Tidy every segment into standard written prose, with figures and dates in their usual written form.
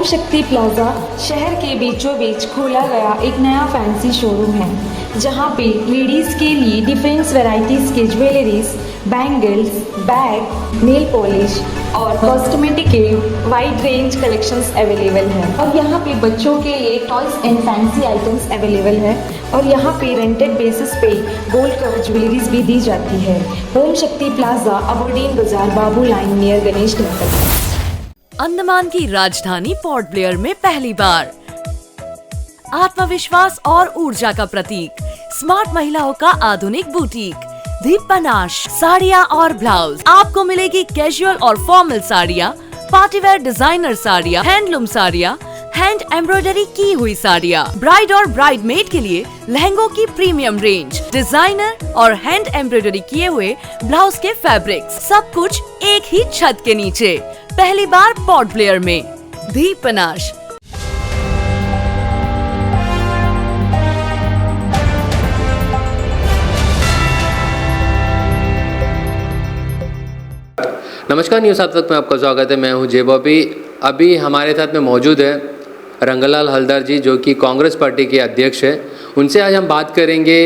शक्ति प्लाजा शहर के बीचों बीच खोला गया एक नया फैंसी शोरूम है जहां पे लेडीज़ के लिए डिफरेंट वैरायटीज़ के jewelleries, bangles, bag, nail polish और कॉस्मेटिक के वाइड रेंज कलेक्शंस अवेलेबल है। और यहाँ पे बच्चों के लिए toys and fancy items available है और यहाँ पे रेंटेड बेसिस पे गोल्ड कवर ज्वेलरीज भी दी जाती है। Om Shakti plaza, Aberdeen Bazaar, Babu line near Ganesh temple. Andaman की राजधानी पोर्ट ब्लेयर में पहली बार आत्मविश्वास और ऊर्जा का प्रतीक, स्मार्ट महिलाओं का आधुनिक बुटीक दी पनाश साड़ियाँ और ब्लाउज। आपको मिलेगी कैजुअल और फॉर्मल साड़ियाँ, पार्टीवेयर डिजाइनर साड़ियाँ, हैंडलूम साड़ियाँ, हैंड एम्ब्रॉयडरी की हुई साड़ियाँ, ब्राइड और ब्राइडमेड के लिए लहंगों की प्रीमियम रेंज, डिजाइनर और हैंड एम्ब्रॉयडरी किए हुए ब्लाउज के फैब्रिक्स, सब कुछ एक ही छत के नीचे। पहली बार पोर्ट ब्लेयर में दी पनाश। नमस्कार, न्यूज़ सात वक्त में आपका स्वागत है। मैं हूं जे बॉबी। अभी हमारे साथ में मौजूद है रंगलाल हलदर जी, जो कि कांग्रेस पार्टी के अध्यक्ष है। उनसे आज हम बात करेंगे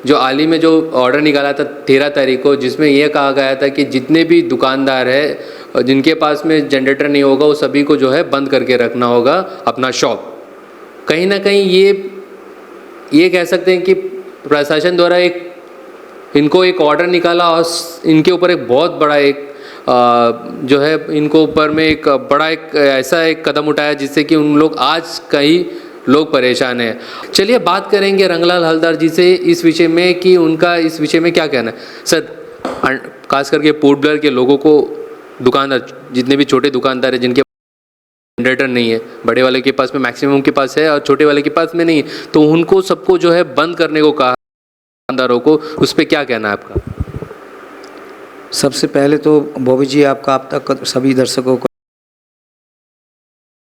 जो हाल ही में जो ऑर्डर निकाला था 13 तारीख को, जिसमें यह कहा गया था कि जितने भी दुकानदार है जिनके पास में जनरेटर नहीं होगा वो सभी को जो है बंद करके रखना होगा अपना शॉप। कहीं ना कहीं ये कह सकते हैं कि प्रशासन द्वारा इनको एक ऑर्डर निकाला और इनके ऊपर एक बहुत बड़ा जो है इनको ऊपर में एक बड़ा ऐसा एक कदम उठाया जिससे कि उन लोग आज कई लोग परेशान हैं। चलिए बात करेंगे रंगलाल हलदर जी से इस विषय में कि उनका इस विषय में क्या कहना है। सर, खास करके पोर्ट ब्लेयर के लोगों को, दुकानदार जितने भी छोटे दुकानदार हैं जिनके जनरेटर नहीं है, बड़े वाले के पास में मैक्सिमम के पास है और छोटे वाले के पास में नहीं है, तो उनको सबको जो है बंद करने को कहा दुकानदारों को, उस पर क्या कहना है आपका? सबसे पहले तो बॉबी जी आप तक सभी दर्शकों को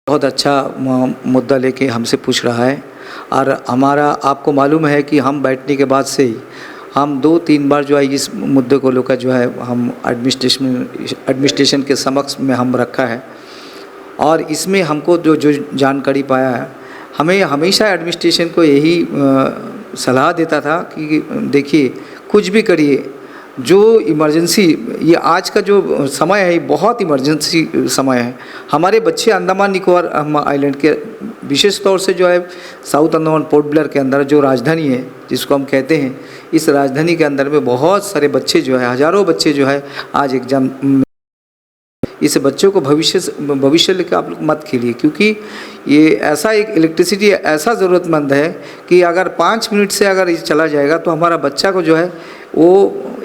बहुत अच्छा मुद्दा लेके हमसे पूछ रहा है। और हमारा आपको मालूम है कि हम बैठने के बाद से ही हम 2-3 बार जो है इस मुद्दे को लेकर जो है हम एडमिनिस्ट्रेशन के समक्ष में हम रखा है। और इसमें हमको जो जानकारी पाया है, हमें हमेशा एडमिनिस्ट्रेशन को यही सलाह देता था कि देखिए कुछ भी करिए, जो इमरजेंसी, ये आज का जो समय है बहुत इमरजेंसी समय है। हमारे बच्चे अंडमान निकोबार आइलैंड के विशेष तौर से जो है साउथ अंडमान पोर्ट ब्लेयर के अंदर जो राजधानी है जिसको हम कहते हैं, इस राजधानी के अंदर में बहुत सारे बच्चे जो है, हज़ारों बच्चे जो है आज एग्ज़ाम, इस बच्चों को भविष्य लेकर आप लोग मत खेलिए, क्योंकि ये ऐसा एक इलेक्ट्रिसिटी ऐसा ज़रूरतमंद है कि अगर 5 मिनट से अगर ये चला जाएगा तो हमारा बच्चा को जो है वो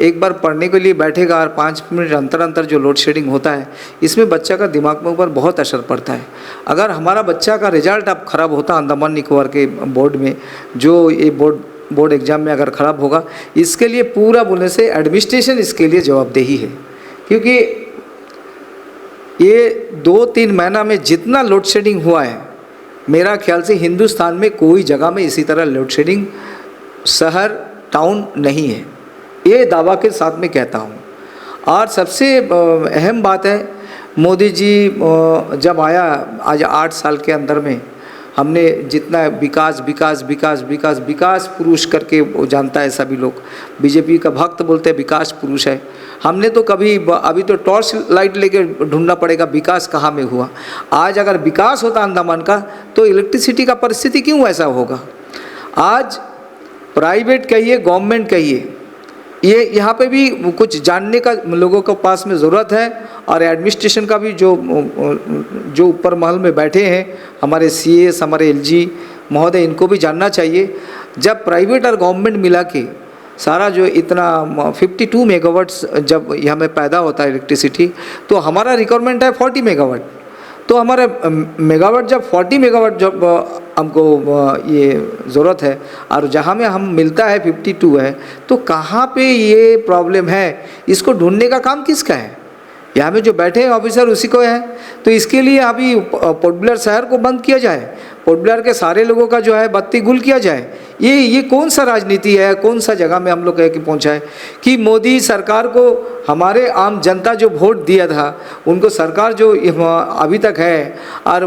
एक बार पढ़ने के लिए बैठेगा और 5 मिनट अंतर जो लोड शेडिंग होता है इसमें बच्चा का दिमाग में ऊपर बहुत असर पड़ता है। अगर हमारा बच्चा का रिजल्ट अब ख़राब होता अंडमान निकोबार के बोर्ड में, जो ये बोर्ड एग्ज़ाम में अगर ख़राब होगा, इसके लिए पूरा बोलने से एडमिनिस्ट्रेशन इसके लिए जवाबदेही है। क्योंकि ये 2-3 महीना में जितना लोड शेडिंग हुआ है, मेरा ख्याल से हिंदुस्तान में कोई जगह में इसी तरह लोड शेडिंग शहर टाउन नहीं है, ये दावा के साथ में कहता हूँ। और सबसे अहम बात है, मोदी जी जब आया आज 8 साल के अंदर में, हमने जितना विकास विकास विकास विकास विकास पुरुष करके वो जानता है सभी लोग, बीजेपी का भक्त बोलते हैं विकास पुरुष है। हमने तो कभी, अभी तो टॉर्च लाइट लेके ढूंढना पड़ेगा विकास कहाँ में हुआ। आज अगर विकास होता अंडमान का तो इलेक्ट्रिसिटी का परिस्थिति क्यों ऐसा होगा। आज प्राइवेट कहिए गवर्नमेंट कहिए, ये यहाँ पे भी कुछ जानने का लोगों के पास में ज़रूरत है। और एडमिनिस्ट्रेशन का भी जो ऊपर महल में बैठे हैं हमारे CS, हमारे LG महोदय, इनको भी जानना चाहिए। जब प्राइवेट और गवर्नमेंट मिला के सारा जो इतना 52 मेगावाट्स जब यहाँ में पैदा होता है इलेक्ट्रिसिटी, तो हमारा रिक्वायरमेंट है 40 मेगावाट। तो हमारे मेगावाट जब 40 मेगावाट जब हमको ये ज़रूरत है और जहाँ में हम मिलता है 52 है, तो कहाँ पे ये प्रॉब्लम है, इसको ढूंढने का काम किसका है? यहाँ में जो बैठे हैं ऑफिसर उसी को है। तो इसके लिए अभी पोर्ट ब्लेयर शहर को बंद किया जाए, पोर्ट ब्लेयर के सारे लोगों का जो है बत्ती गुल किया जाए। ये कौन सा राजनीति है, कौन सा जगह में हम लोग कह के पहुँचा है कि मोदी सरकार को हमारे आम जनता जो वोट दिया था उनको सरकार जो अभी तक है, और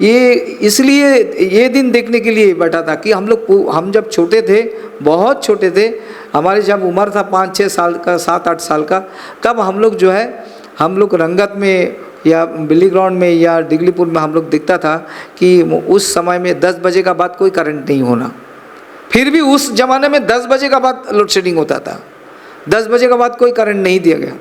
ये इसलिए ये दिन देखने के लिए बैठा था कि हम जब छोटे थे, बहुत छोटे थे, हमारी जब उम्र था 5-6 साल का, 7-8 साल का, तब हम लोग जो है हम लोग रंगत में या बिल्ली ग्राउंड में या डिगलीपुर में हम लोग दिखता था कि उस समय में 10 बजे का बाद कोई करंट नहीं होना। फिर भी उस ज़माने में 10 बजे का बाद लोड शेडिंग होता था, 10 बजे का बाद कोई करंट नहीं दिया गया,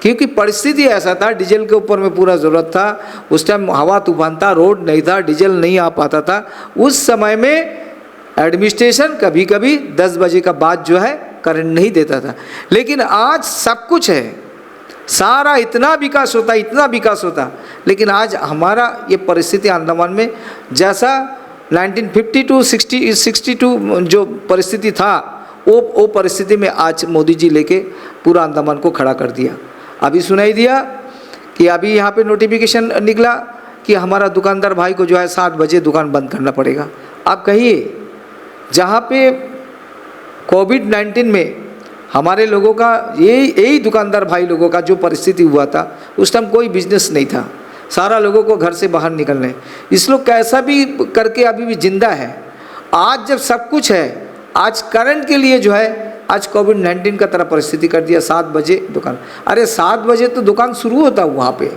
क्योंकि परिस्थिति ऐसा था, डीजल के ऊपर में पूरा ज़रूरत था। उस टाइम हवा तूफान था, रोड नहीं था, डीजल नहीं आ पाता था। उस समय में एडमिनिस्ट्रेशन कभी कभी 10 बजे का बाद जो है करंट नहीं देता था। लेकिन आज सब कुछ है, सारा इतना विकास होता, लेकिन आज हमारा ये परिस्थिति अंडमान में जैसा 1952 62 जो परिस्थिति था, वो परिस्थिति में आज मोदी जी लेके पूरा अंडमान को खड़ा कर दिया। अभी सुनाई दिया कि अभी यहाँ पे नोटिफिकेशन निकला कि हमारा दुकानदार भाई को जो है 7 बजे दुकान बंद करना पड़ेगा। आप कहिए, जहाँ पे कोविड-19 में हमारे लोगों का यही दुकानदार भाई लोगों का जो परिस्थिति हुआ था, उस टाइम कोई बिजनेस नहीं था, सारा लोगों को घर से बाहर निकलने, इस लोग कैसा भी करके अभी भी जिंदा है। आज जब सब कुछ है, आज करंट के लिए जो है आज कोविड-19 का तरह परिस्थिति कर दिया। 7 बजे दुकान, अरे 7 बजे तो दुकान शुरू होता, वहाँ पे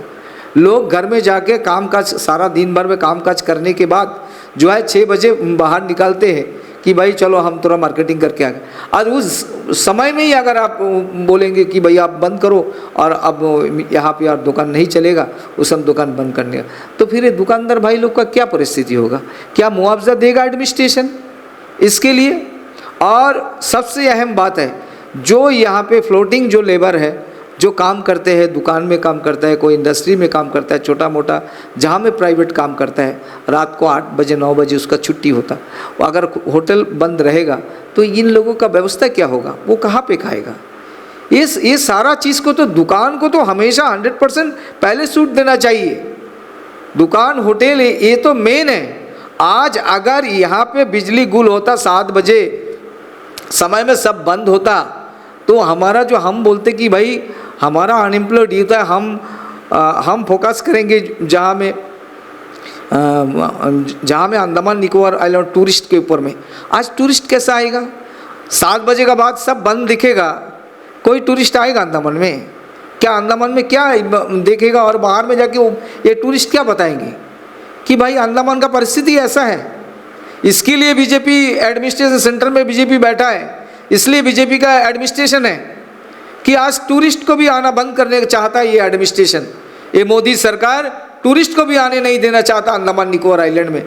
लोग घर में जाके कामकाज सारा दिन भर में कामकाज करने के बाद जो है 6 बजे बाहर निकालते हैं कि भाई चलो हम थोड़ा मार्केटिंग करके आ गए। आज उस समय में ही अगर आप बोलेंगे कि भाई आप बंद करो और अब यहाँ पे यार दुकान नहीं चलेगा, उस समय दुकान बंद करने का, तो फिर ये दुकानदार भाई लोग का क्या परिस्थिति होगा? क्या मुआवजा देगा एडमिनिस्ट्रेशन इसके लिए? और सबसे अहम बात है, जो यहाँ पे फ्लोटिंग जो लेबर है, जो काम करते हैं, दुकान में काम करता है, कोई इंडस्ट्री में काम करता है, छोटा मोटा जहाँ में प्राइवेट काम करता है, रात को 8 बजे 9 बजे उसका छुट्टी होता, वो अगर होटल बंद रहेगा तो इन लोगों का व्यवस्था क्या होगा? वो कहाँ पे खाएगा? ये सारा चीज़ को तो दुकान को तो हमेशा 100% पहले छूट देना चाहिए। दुकान होटल ये तो मेन है। आज अगर यहाँ पे बिजली गुल होता, 7 बजे समय में सब बंद होता, तो हमारा जो हम बोलते कि भाई हमारा अनएम्प्लॉयड यूथ है, हम फोकस करेंगे जहाँ में अंडमान निकोबार आइलैंड टूरिस्ट के ऊपर में। आज टूरिस्ट कैसा आएगा? 7 बजे का बाद सब बंद दिखेगा, कोई टूरिस्ट आएगा अंडमान में? क्या अंडमान में क्या देखेगा? और बाहर में जाके ये टूरिस्ट क्या बताएंगे कि भाई अंडमान का परिस्थिति ऐसा है। इसके लिए बीजेपी एडमिनिस्ट्रेशन सेंटर में बीजेपी बैठा है, इसलिए बीजेपी का एडमिनिस्ट्रेशन है कि आज टूरिस्ट को भी आना बंद करने चाहता है ये एडमिनिस्ट्रेशन। ये मोदी सरकार टूरिस्ट को भी आने नहीं देना चाहता अंडमान निकोबार आइलैंड में,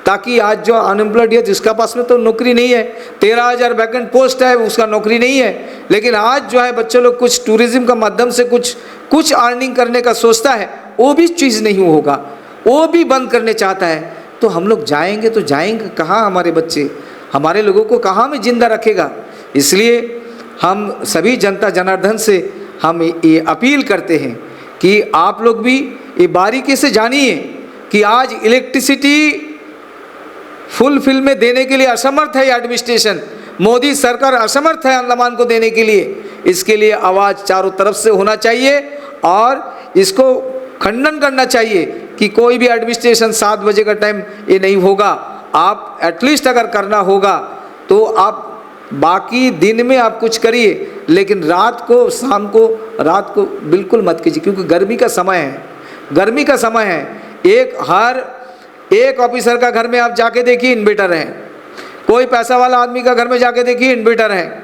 ताकि आज जो अनएम्प्लॉयड है जिसका पास में तो नौकरी नहीं है, 13,000 वैकेंट पोस्ट है, उसका नौकरी नहीं है, लेकिन आज जो है बच्चे लोग कुछ टूरिज्म का माध्यम से कुछ अर्निंग करने का सोचता है, वो भी चीज़ नहीं होगा, वो भी बंद करने चाहता है। तो हम लोग जाएंगे तो जाएंगे कहाँ? हमारे बच्चे, हमारे लोगों को कहाँ में जिंदा रखेगा? इसलिए हम सभी जनता जनार्दन से हम ये अपील करते हैं कि आप लोग भी ये बारीकी से जानिए कि आज इलेक्ट्रिसिटी फुलफिल में देने के लिए असमर्थ है एडमिनिस्ट्रेशन, मोदी सरकार असमर्थ है अंडमान को देने के लिए। इसके लिए आवाज़ चारों तरफ से होना चाहिए और इसको खंडन करना चाहिए कि कोई भी एडमिनिस्ट्रेशन 7 बजे का टाइम ये नहीं होगा। आप एटलीस्ट अगर करना होगा तो आप बाकी दिन में आप कुछ करिए, लेकिन रात को शाम को रात को बिल्कुल मत कीजिए, क्योंकि गर्मी का समय है, गर्मी का समय है। हर एक ऑफिसर का घर में आप जाके देखिए इन्वर्टर है, कोई पैसा वाला आदमी का घर में जाके देखिए इन्वर्टर है।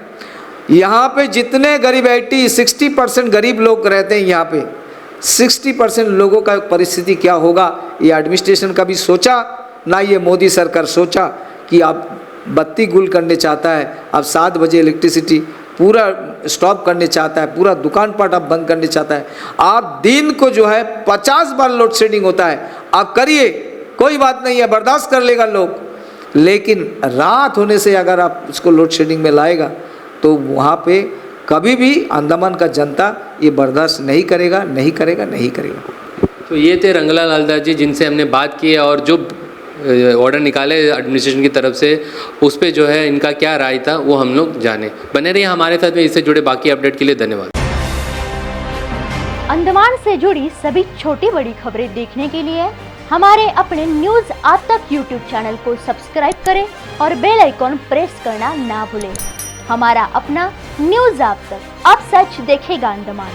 यहाँ पे जितने गरीब 60% गरीब लोग रहते हैं, यहाँ पे 60% लोगों का परिस्थिति क्या होगा ये एडमिनिस्ट्रेशन का भी सोचा ना, ये मोदी सरकार सोचा कि आप बत्ती गुल करने चाहता है, अब 7 बजे इलेक्ट्रिसिटी पूरा स्टॉप करने चाहता है, पूरा दुकान पाट आप बंद करने चाहता है। आप दिन को जो है 50 बार लोड शेडिंग होता है, आप करिए, कोई बात नहीं है, बर्दाश्त कर लेगा लोग, लेकिन रात होने से अगर आप उसको लोड शेडिंग में लाएगा तो वहाँ पे कभी भी अंडमान का जनता ये बर्दाश्त नहीं करेगा, नहीं करेगा, नहीं करेगा। तो ये थे रंगलाल हलदर जी जिनसे हमने बात की और जो ऑर्डर निकाले एडमिनिस्ट्रेशन की तरफ से उस पर जो है इनका क्या राय था वो हम लोग जाने। बने रहिए हमारे साथ में, इससे जुड़े बाकी अपडेट के लिए धन्यवाद। अंडमान से जुड़ी सभी छोटी बड़ी खबरें देखने के लिए हमारे अपने न्यूज आज तक यूट्यूब चैनल को सब्सक्राइब करें और बेल आइकॉन प्रेस करना ना भूलें। हमारा अपना न्यूज आज तक, अब सच देखेगा अंडमान।